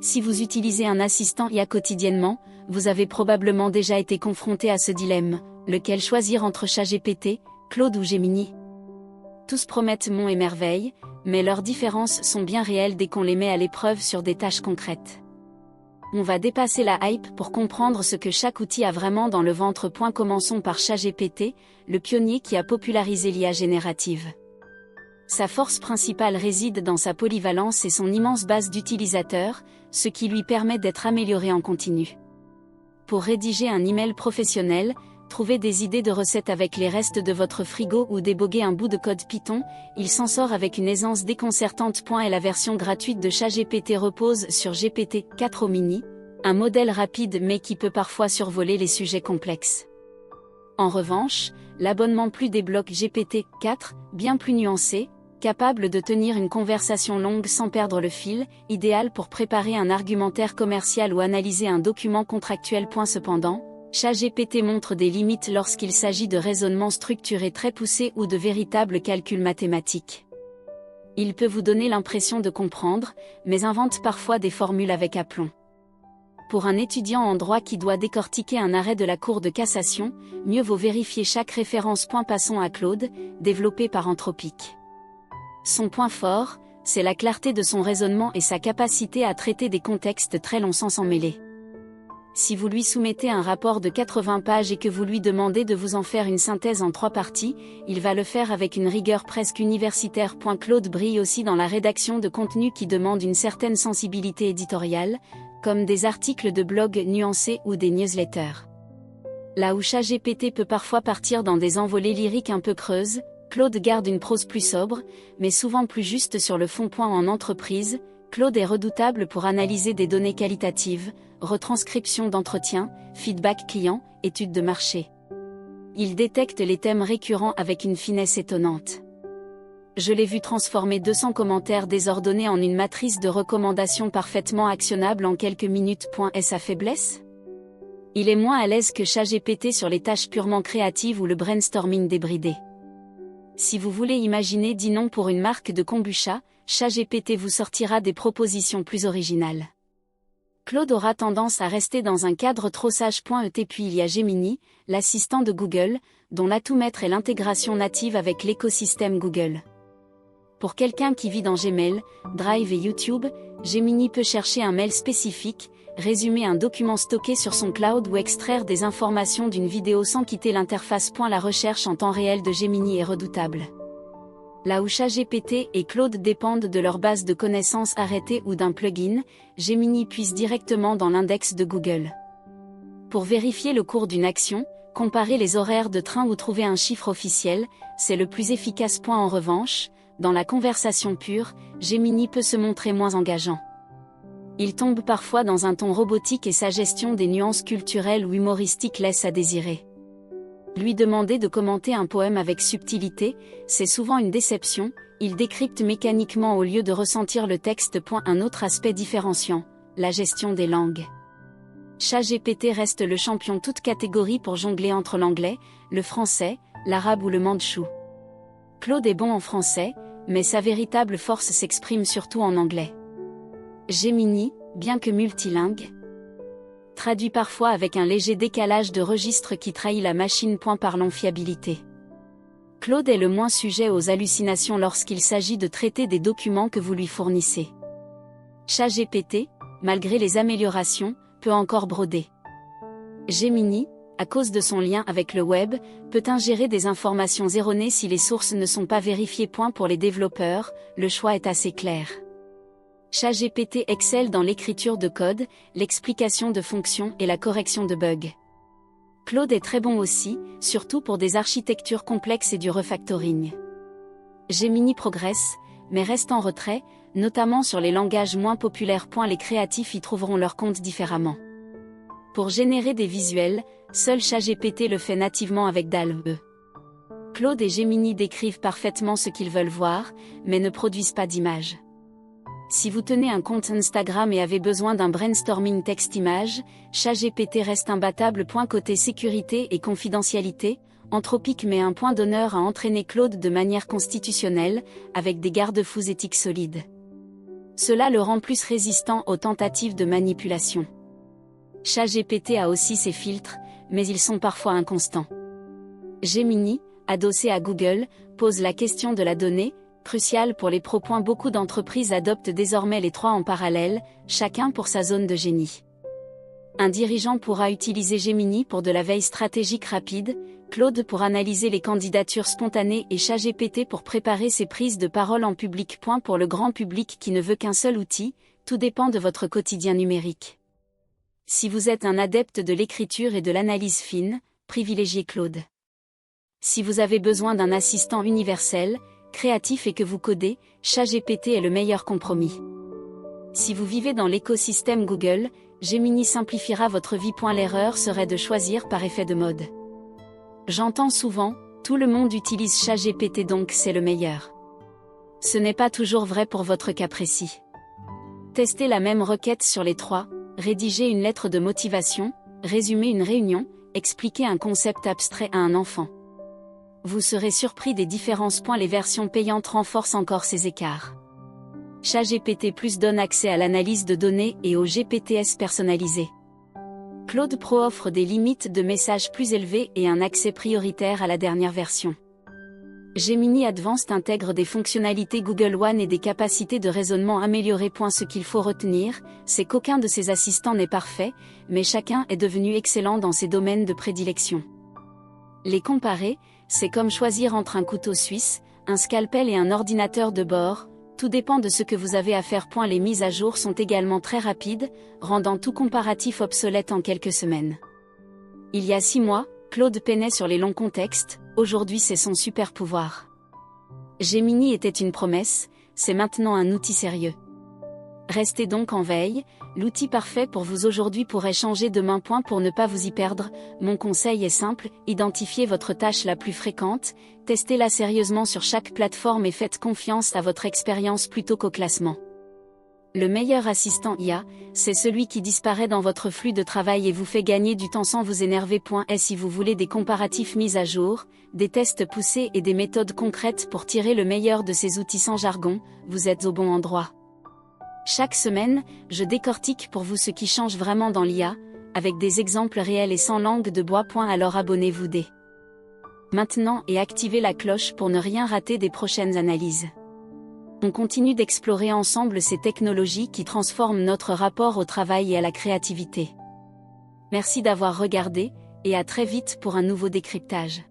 Si vous utilisez un assistant IA quotidiennement, vous avez probablement déjà été confronté à ce dilemme, lequel choisir entre ChatGPT, Claude ou Gemini? Tous promettent monts et merveilles, mais leurs différences sont bien réelles dès qu'on les met à l'épreuve sur des tâches concrètes. On va dépasser la hype pour comprendre ce que chaque outil a vraiment dans le ventre. Commençons par ChatGPT, le pionnier qui a popularisé l'IA générative. Sa force principale réside dans sa polyvalence et son immense base d'utilisateurs, ce qui lui permet d'être amélioré en continu. Pour rédiger un email professionnel, trouver des idées de recettes avec les restes de votre frigo ou déboguer un bout de code Python, il s'en sort avec une aisance déconcertante. Et la version gratuite de ChatGPT repose sur GPT-4 Mini, un modèle rapide mais qui peut parfois survoler les sujets complexes. En revanche, l'abonnement Plus débloque GPT-4, bien plus nuancé, capable de tenir une conversation longue sans perdre le fil, idéal pour préparer un argumentaire commercial ou analyser un document contractuel. Cependant, ChatGPT montre des limites lorsqu'il s'agit de raisonnements structurés très poussés ou de véritables calculs mathématiques. Il peut vous donner l'impression de comprendre, mais invente parfois des formules avec aplomb. Pour un étudiant en droit qui doit décortiquer un arrêt de la Cour de cassation, mieux vaut vérifier chaque référence. Passons à Claude, développé par Anthropic. Son point fort, c'est la clarté de son raisonnement et sa capacité à traiter des contextes très longs sans s'en mêler. Si vous lui soumettez un rapport de 80 pages et que vous lui demandez de vous en faire une synthèse en 3 parties, il va le faire avec une rigueur presque universitaire. Claude brille aussi dans la rédaction de contenu qui demande une certaine sensibilité éditoriale, comme des articles de blog nuancés ou des newsletters. Là où ChatGPT peut parfois partir dans des envolées lyriques un peu creuses, Claude garde une prose plus sobre, mais souvent plus juste sur le fond. En entreprise, Claude est redoutable pour analyser des données qualitatives, retranscription d'entretien, feedback client, études de marché. Il détecte les thèmes récurrents avec une finesse étonnante. Je l'ai vu transformer 200 commentaires désordonnés en une matrice de recommandations parfaitement actionnable en quelques minutes. Est-ce sa faiblesse? Il est moins à l'aise que ChatGPT sur les tâches purement créatives ou le brainstorming débridé. Si vous voulez imaginer 10 noms pour une marque de kombucha, ChatGPT vous sortira des propositions plus originales. Claude aura tendance à rester dans un cadre trop sage. Puis il y a Gemini, l'assistant de Google, dont l'atout maître est l'intégration native avec l'écosystème Google. Pour quelqu'un qui vit dans Gmail, Drive et YouTube, Gemini peut chercher un mail spécifique, résumer un document stocké sur son cloud ou extraire des informations d'une vidéo sans quitter l'interface. La recherche en temps réel de Gemini est redoutable. Là où ChatGPT et Claude dépendent de leur base de connaissances arrêtée ou d'un plugin, Gemini puise directement dans l'index de Google. Pour vérifier le cours d'une action, comparer les horaires de train ou trouver un chiffre officiel, c'est le plus efficace. En revanche, dans la conversation pure, Gemini peut se montrer moins engageant. Il tombe parfois dans un ton robotique et sa gestion des nuances culturelles ou humoristiques laisse à désirer. Lui demander de commenter un poème avec subtilité, c'est souvent une déception, il décrypte mécaniquement au lieu de ressentir le texte. Un autre aspect différenciant, la gestion des langues. ChatGPT reste le champion toute catégorie pour jongler entre l'anglais, le français, l'arabe ou le mandchou. Claude est bon en français, mais sa véritable force s'exprime surtout en anglais. Gemini, bien que multilingue, traduit parfois avec un léger décalage de registre qui trahit la machine. Parlons fiabilité. Claude est le moins sujet aux hallucinations lorsqu'il s'agit de traiter des documents que vous lui fournissez. ChatGPT, malgré les améliorations, peut encore broder. Gemini, à cause de son lien avec le web, peut ingérer des informations erronées si les sources ne sont pas vérifiées. Pour les développeurs, le choix est assez clair. ChatGPT excelle dans l'écriture de code, l'explication de fonctions et la correction de bugs. Claude est très bon aussi, surtout pour des architectures complexes et du refactoring. Gemini progresse, mais reste en retrait, notamment sur les langages moins populaires. Les créatifs y trouveront leur compte différemment. Pour générer des visuels, seul ChatGPT le fait nativement avec DALL-E. Claude et Gemini décrivent parfaitement ce qu'ils veulent voir, mais ne produisent pas d'images. Si vous tenez un compte Instagram et avez besoin d'un brainstorming texte-image, ChatGPT reste imbattable. Côté sécurité et confidentialité, Anthropic met un point d'honneur à entraîner Claude de manière constitutionnelle, avec des garde-fous éthiques solides. Cela le rend plus résistant aux tentatives de manipulation. ChatGPT a aussi ses filtres, mais ils sont parfois inconstants. Gemini, adossé à Google, pose la question de la donnée, cruciale pour les pros. Beaucoup d'entreprises adoptent désormais les trois en parallèle, chacun pour sa zone de génie. Un dirigeant pourra utiliser Gemini pour de la veille stratégique rapide, Claude pour analyser les candidatures spontanées et ChatGPT pour préparer ses prises de parole en public. Pour le grand public qui ne veut qu'un seul outil, tout dépend de votre quotidien numérique. Si vous êtes un adepte de l'écriture et de l'analyse fine, privilégiez Claude. Si vous avez besoin d'un assistant universel, créatif et que vous codez, ChatGPT est le meilleur compromis. Si vous vivez dans l'écosystème Google, Gemini simplifiera votre vie. L'erreur serait de choisir par effet de mode. J'entends souvent, tout le monde utilise ChatGPT donc c'est le meilleur. Ce n'est pas toujours vrai pour votre cas précis. Testez la même requête sur les trois, rédigez une lettre de motivation, résumer une réunion, expliquer un concept abstrait à un enfant. Vous serez surpris des différences. Les versions payantes renforcent encore ces écarts. ChatGPT+ donne accès à l'analyse de données et au GPTs personnalisé. Claude Pro offre des limites de messages plus élevées et un accès prioritaire à la dernière version. Gemini Advanced intègre des fonctionnalités Google One et des capacités de raisonnement améliorées. Ce qu'il faut retenir, c'est qu'aucun de ces assistants n'est parfait, mais chacun est devenu excellent dans ses domaines de prédilection. Les comparer, c'est comme choisir entre un couteau suisse, un scalpel et un ordinateur de bord, tout dépend de ce que vous avez à faire. Les mises à jour sont également très rapides, rendant tout comparatif obsolète en quelques semaines. Il y a 6 mois, Claude peinait sur les longs contextes, aujourd'hui c'est son super pouvoir. Gemini était une promesse, c'est maintenant un outil sérieux. Restez donc en veille, l'outil parfait pour vous aujourd'hui pourrait changer demain. Pour ne pas vous y perdre, mon conseil est simple, identifiez votre tâche la plus fréquente, testez-la sérieusement sur chaque plateforme et faites confiance à votre expérience plutôt qu'au classement. Le meilleur assistant IA, c'est celui qui disparaît dans votre flux de travail et vous fait gagner du temps sans vous énerver. Et si vous voulez des comparatifs mis à jour, des tests poussés et des méthodes concrètes pour tirer le meilleur de ces outils sans jargon, vous êtes au bon endroit. Chaque semaine, je décortique pour vous ce qui change vraiment dans l'IA, avec des exemples réels et sans langue de bois. Alors abonnez-vous dès maintenant et activez la cloche pour ne rien rater des prochaines analyses. On continue d'explorer ensemble ces technologies qui transforment notre rapport au travail et à la créativité. Merci d'avoir regardé, et à très vite pour un nouveau décryptage.